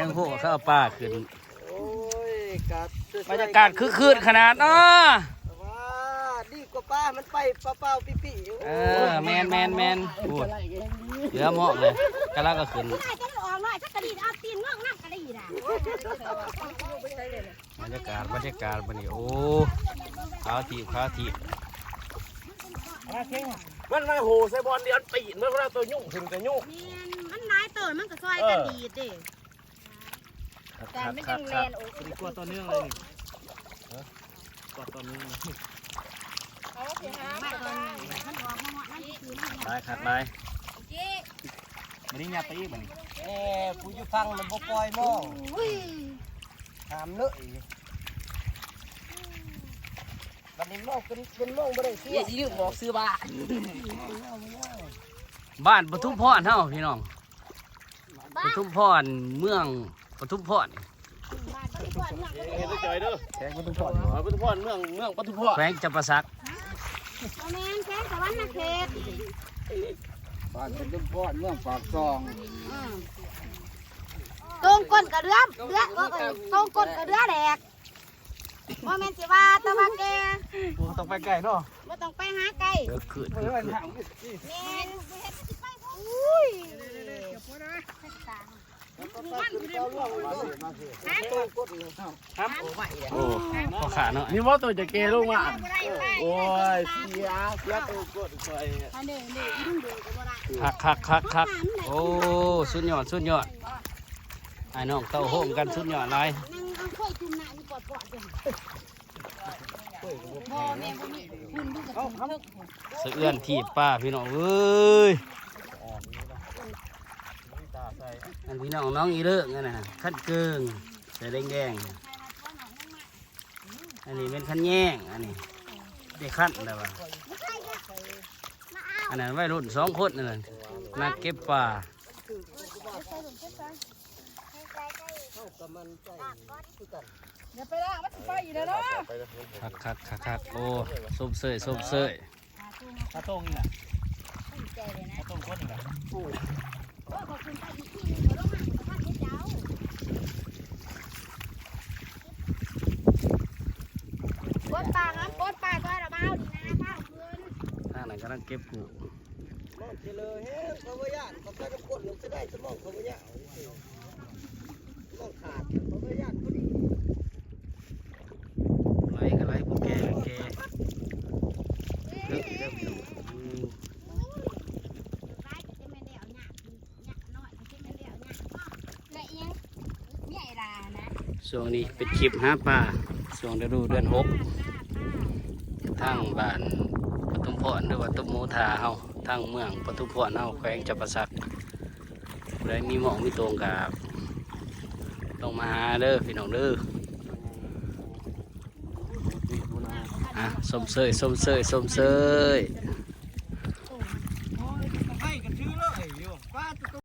ยังโหเข้าป่าขึ้น โอ้ยกัด บรรยากาศคึกคืนขนาดเนาะว้าดีกว่าป้ามันไปเปล่าๆปิ๊แมนพูดเหลือเหมาะเลยกะลาก็ขึ้น ได้จะออกหน่อยถ้ากระดิ่งเอาตีนงอกนั่งกระดิ่งอ่ะ บรรยากาศวันนี้โอ้ขาที มันมาโหใส่บอลเดียวตีนเมื่อเวลาตัวยุ่งถึงจะยุ่ง มันนายเติร์มันก็ซอยกันดีดิ แต่ไม่จังแมนโอ้ ดีกว่าตัวเนื่องเลยกว่าตัวเนื่อง มันออกมานั่นคือนั่น ลายขัดลาย มันนี่ยาตีมัน ผู้อยู่ฟังมันบ่ปล่อยมองถามเลยบัดนี้มองเป็นมองบ่ได้เสียสิลืมบอกซื้อบ้าน บ้านปทุมพรเฮาพี่น้องปทุมพรเมืองปทุมพร เห็นตัวจอยเด้อ แกก็ต้องถอด ปทุมพรเมืองปทุมพร แขวงจำปาสัก แมนแค่สวรรค์นาเขต บ้านเป็นต้นพอดเมืองปากซอง ตรงก้นกระเดื่อมตรงก้นกระเดื่อแดกว่าแมนสิว่าตะวันแก ต้องไปไกลเนาะ ไม่ต้องไปหาไก่ เดือขึ้น แมนอุ้ย โอ้พ่อขาเนาะ นี่ว่าตัวจะเกลูกมาโอ้ยเสียตัวกดไป คักโอ้สุดยอดไอ้น้องเต้าโฮมกันสุดยอดเลย นั่งเอาค่อยจุ่มหน้าอยู่ปอดๆอยู่บ่แม่บ่มีคุณดูกับคุณเลิก สะเอื้อนทีบป้าพี่น้องเอ้ยอันพี่น้องน้องอีเลิกนั่นน่ะขั้นเกิงใส่แดงอันนี้เป็นขั้นแย่งอันนี้ได้ขั้นแล้วว่ะอันนั้นวัยรุ่น2 คนนั่นน่ะนักเก็บปลาคักโอ้ส้มเสย ถ้าตรงนี่แหละถ้าตรงคนนี่แหละ ปดปากครับปดปากก็ระเบ้าดีนะข้าวคืน ทางไหนกำลังเก็บกู มองเฉลยเฮ้ยเขาบ่ย่านเขาจะกดลงจะได้จะมองเขาบ่ย่านมองขาดเขาบ่ย่านพอดี ไล่พวกแกเลิกเริ่มดู ร้ายจะไม่เลี้ยวเนี่ยน้อยจะไม่เลี้ยวเนี่ยและยังใหญ่ลานะ ช่วงนี้เป็นคลิปหาปลาช่วงฤดูเดือน6ทางบ้านปทุมพรหรือว่าตุมโมทาเฮาทางเมืองปทุมพรเฮาแขวงจำปาสักได้มีหมองมีตรงกับต้องมาหาเด้อพี่น้องเด้อส้มเสย